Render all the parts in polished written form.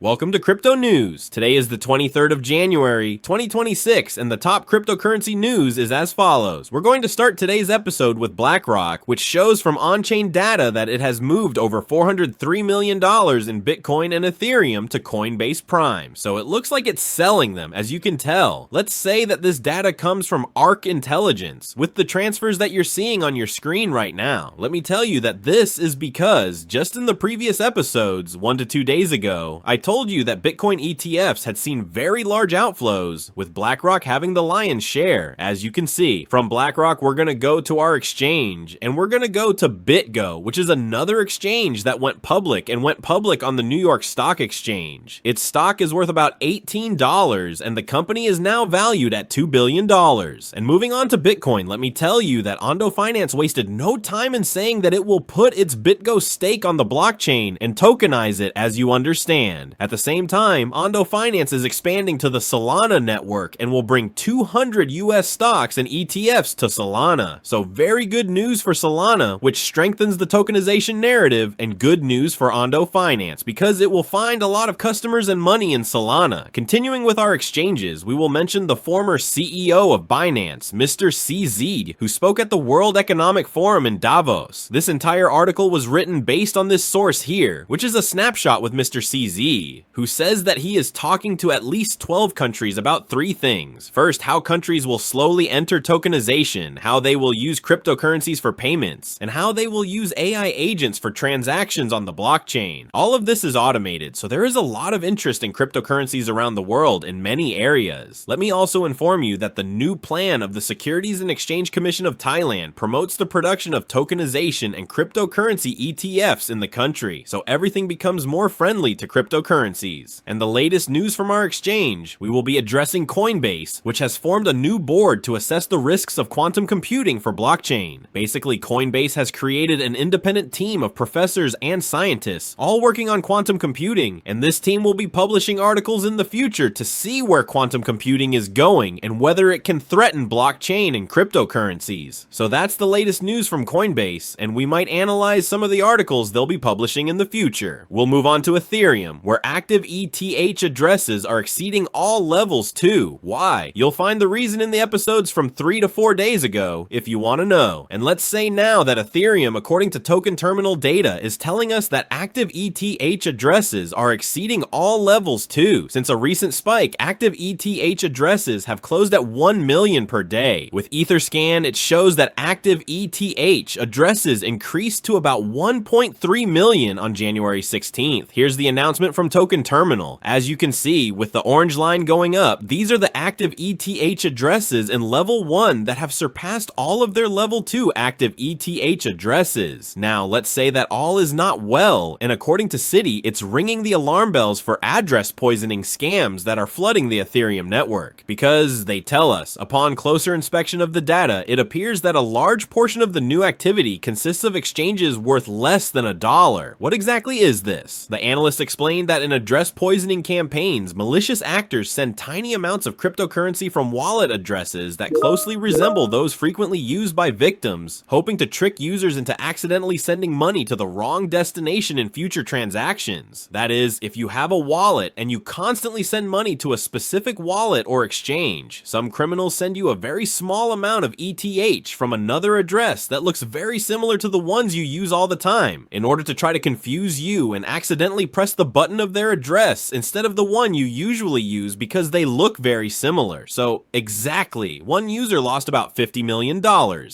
Welcome to Crypto News. Today is the 23rd of January, 2026, and the top cryptocurrency news is as follows. We're going to start today's episode with BlackRock, which shows from on-chain data that it has moved over $403 million in Bitcoin and Ethereum to Coinbase Prime. So it looks like it's selling them, as you can tell. Let's say that this data comes from ARK Intelligence, with the transfers that you're seeing on your screen right now. Let me tell you that this is because, just in the previous episodes, 1 to 2 days ago, I told you that Bitcoin ETFs had seen very large outflows, with BlackRock having the lion's share, as you can see. From BlackRock, we're gonna go to our exchange, and we're gonna go to BitGo, which is another exchange that went public on the New York Stock Exchange. Its stock is worth about $18, and the company is now valued at $2 billion. And moving on to Bitcoin, let me tell you that Ondo Finance wasted no time in saying that it will put its BitGo stake on the blockchain and tokenize it, as you understand. At the same time, Ondo Finance is expanding to the Solana network and will bring 200 US stocks and ETFs to Solana. So very good news for Solana, which strengthens the tokenization narrative, and good news for Ondo Finance because it will find a lot of customers and money in Solana. Continuing with our exchanges, we will mention the former CEO of Binance, Mr. CZ, who spoke at the World Economic Forum in Davos. This entire article was written based on this source here, which is a snapshot with Mr. CZ, who says that he is talking to at least 12 countries about 3 things. First, how countries will slowly enter tokenization, how they will use cryptocurrencies for payments, and how they will use AI agents for transactions on the blockchain. All of this is automated, so there is a lot of interest in cryptocurrencies around the world in many areas. Let me also inform you that the new plan of the Securities and Exchange Commission of Thailand promotes the production of tokenization and cryptocurrency ETFs in the country, so everything becomes more friendly to cryptocurrencies. And the latest news from our exchange, we will be addressing Coinbase, which has formed a new board to assess the risks of quantum computing for blockchain. Basically, Coinbase has created an independent team of professors and scientists, all working on quantum computing, and this team will be publishing articles in the future to see where quantum computing is going and whether it can threaten blockchain and cryptocurrencies. So that's the latest news from Coinbase, and we might analyze some of the articles they'll be publishing in the future. We'll move on to Ethereum, where active ETH addresses are exceeding all levels too. Why? You'll find the reason in the episodes from 3 to 4 days ago if you want to know. And let's say now that Ethereum, according to token terminal data, is telling us that active ETH addresses are exceeding all levels too. Since a recent spike, active ETH addresses have closed at 1 million per day. With Etherscan, it shows that active ETH addresses increased to about 1.3 million on January 16th. Here's the announcement from Token Terminal. As you can see, with the orange line going up, these are the active ETH addresses in level 1 that have surpassed all of their level 2 active ETH addresses. Now, let's say that all is not well, and according to Citi, it's ringing the alarm bells for address poisoning scams that are flooding the Ethereum network. Because they tell us, upon closer inspection of the data, it appears that a large portion of the new activity consists of exchanges worth less than $1. What exactly is this? The analyst explained that in address poisoning campaigns, malicious actors send tiny amounts of cryptocurrency from wallet addresses that closely resemble those frequently used by victims, hoping to trick users into accidentally sending money to the wrong destination in future transactions. That is, if you have a wallet and you constantly send money to a specific wallet or exchange, some criminals send you a very small amount of ETH from another address that looks very similar to the ones you use all the time, in order to try to confuse you and accidentally press the button of their address instead of the one you usually use because they look very similar. So exactly, one user lost about $50 million,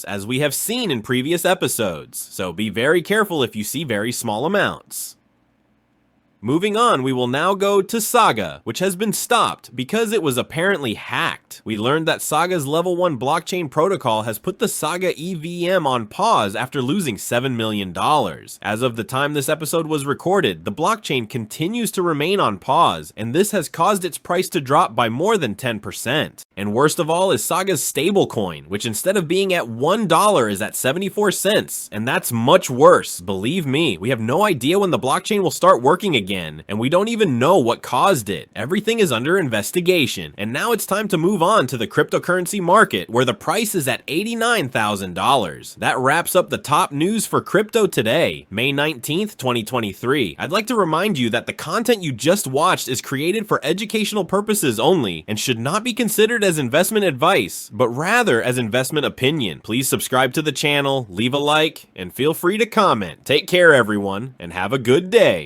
as we have seen in previous episodes. So be very careful if you see very small amounts. Moving on, we will now go to Saga, which has been stopped because it was apparently hacked. We learned that Saga's level 1 blockchain protocol has put the Saga EVM on pause after losing $7 million. As of the time this episode was recorded, the blockchain continues to remain on pause, and this has caused its price to drop by more than 10%. And worst of all is Saga's stablecoin, which instead of being at $1 is at 74 cents, and that's much worse. Believe me, we have no idea when the blockchain will start working again. again, and we don't even know what caused it. Everything is under investigation, and now it's time to move on to the cryptocurrency market, where the price is at $89,000. That wraps up the top news for crypto today, May 19th, 2023. I'd like to remind you that the content you just watched is created for educational purposes only and should not be considered as investment advice, but rather as investment opinion. Please subscribe to the channel, leave a like, and feel free to comment. Take care, everyone, and have a good day.